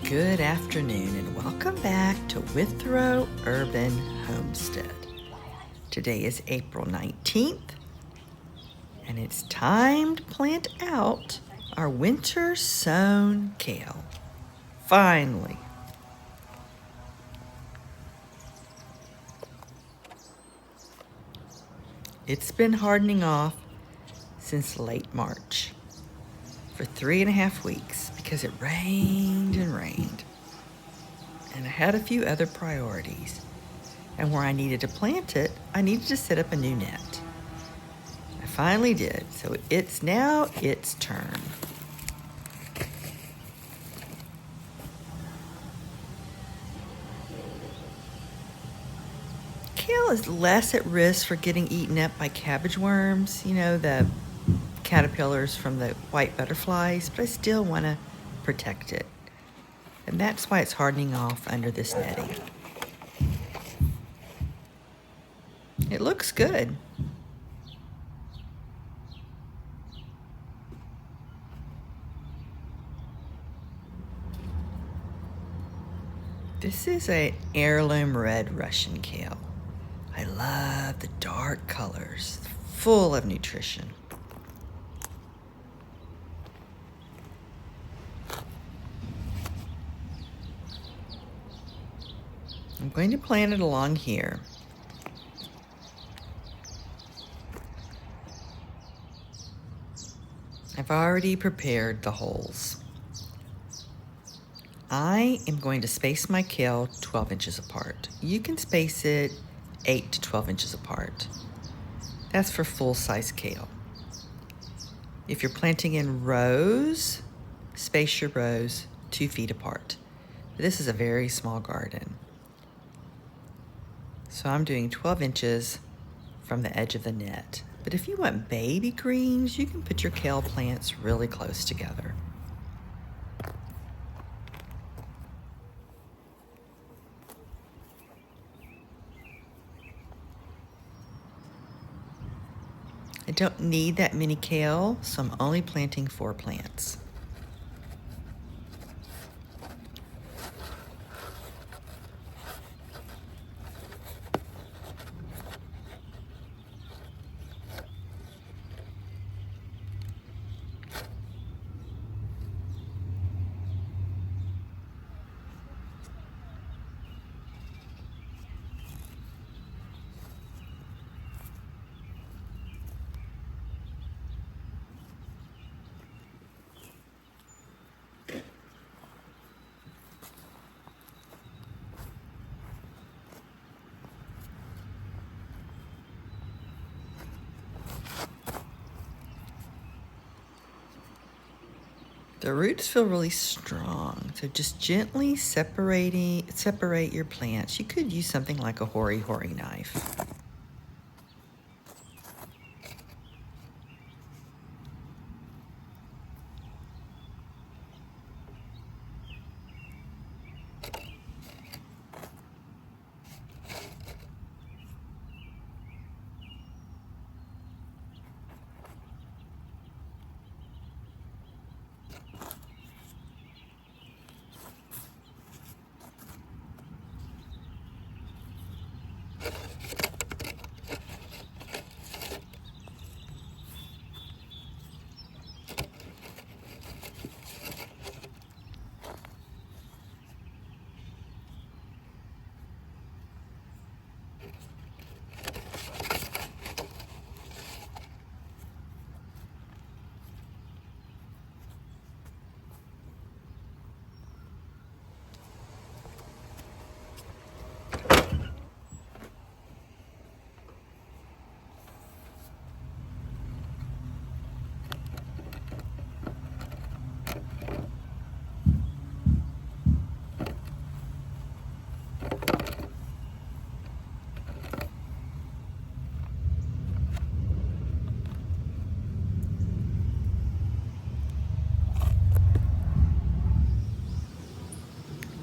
Good afternoon and welcome back to Withrow Urban Homestead. Today is April 19th and it's time to plant out our winter sown kale. Finally. It's been hardening off since late March for 3.5 weeks because it rained and rained. And I had a few other priorities. And where I needed to plant it, I needed to set up a new net. I finally did, so it's now its turn. Kale is less at risk for getting eaten up by cabbage worms, the caterpillars from the white butterflies, but I still want to protect it. And that's why it's hardening off under this netting. It looks good. This is an heirloom red Russian kale. I love the dark colors, full of nutrition. I'm going to plant it along here. I've already prepared the holes. I am going to space my kale 12 inches apart. You can space it 8 to 12 inches apart. That's for full-size kale. If you're planting in rows, space your rows 2 feet apart. This is a very small garden. So I'm doing 12 inches from the edge of the net. But if you want baby greens, you can put your kale plants really close together. I don't need that many kale, so I'm only planting 4 plants. The roots feel really strong, so just gently separate your plants. You could use something like a hori-hori knife.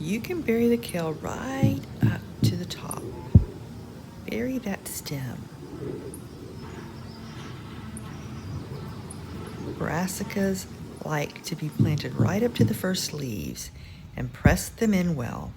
You can bury the kale right up to the top. Bury that stem. Brassicas like to be planted right up to the first leaves and press them in well.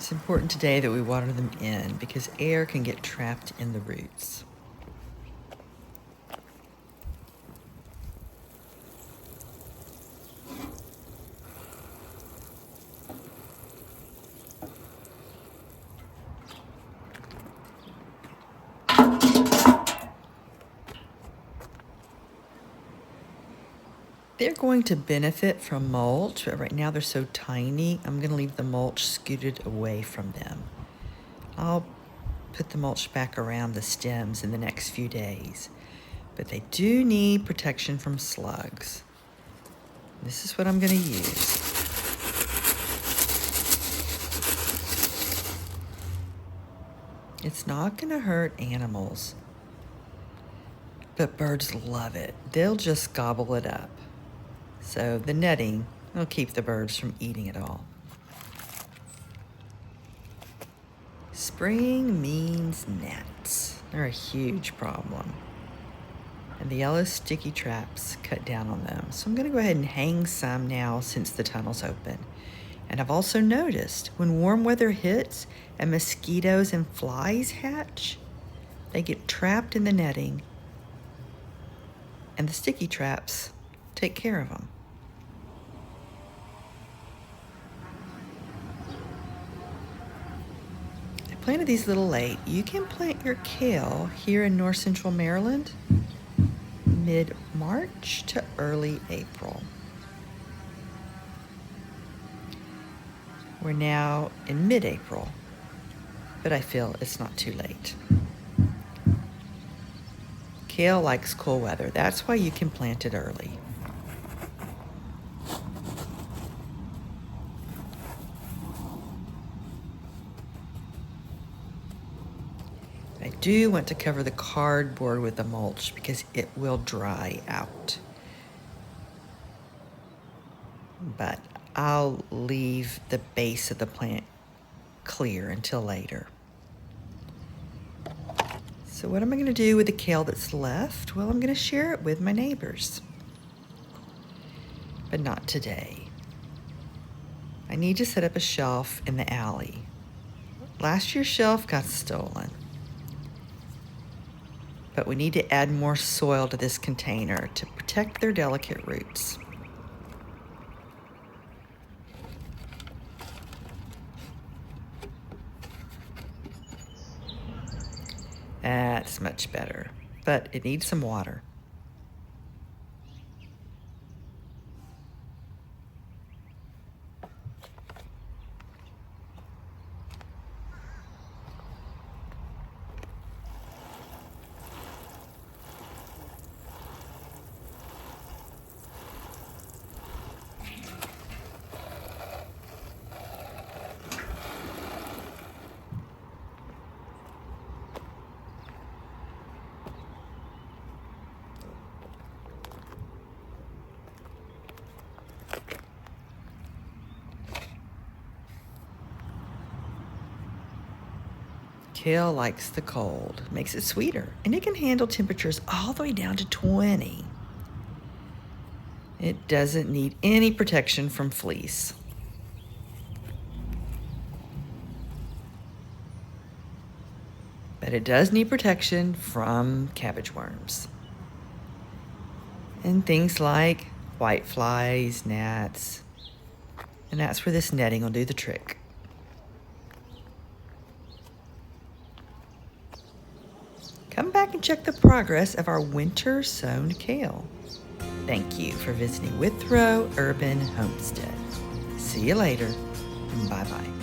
It's important today that we water them in because air can get trapped in the roots. They're going to benefit from mulch, but right now they're so tiny, I'm going to leave the mulch scooted away from them. I'll put the mulch back around the stems in the next few days, but they do need protection from slugs. This is what I'm going to use. It's not going to hurt animals, but birds love it. They'll just gobble it up. So the netting will keep the birds from eating it all. Spring means gnats. They're a huge problem. And the yellow sticky traps cut down on them. So I'm going to go ahead and hang some now since the tunnel's open. And I've also noticed when warm weather hits and mosquitoes and flies hatch, they get trapped in the netting and the sticky traps take care of them. I planted these a little late. You can plant your kale here in north central Maryland mid-March to early April. We're now in mid-April, but I feel it's not too late. Kale likes cool weather. That's why you can plant it early. I do want to cover the cardboard with the mulch because it will dry out. But I'll leave the base of the plant clear until later. So what am I going to do with the kale that's left? Well, I'm going to share it with my neighbors. But not today. I need to set up a shelf in the alley. Last year's shelf got stolen. But we need to add more soil to this container to protect their delicate roots. That's much better, but it needs some water. Kale likes the cold, makes it sweeter, and it can handle temperatures all the way down to 20. It doesn't need any protection from fleas. but it does need protection from cabbage worms. And things like white flies, gnats, and that's where this netting will do the trick. Come back and check the progress of our winter sown kale. Thank you for visiting Withrow Urban Homestead. See you later, and bye-bye.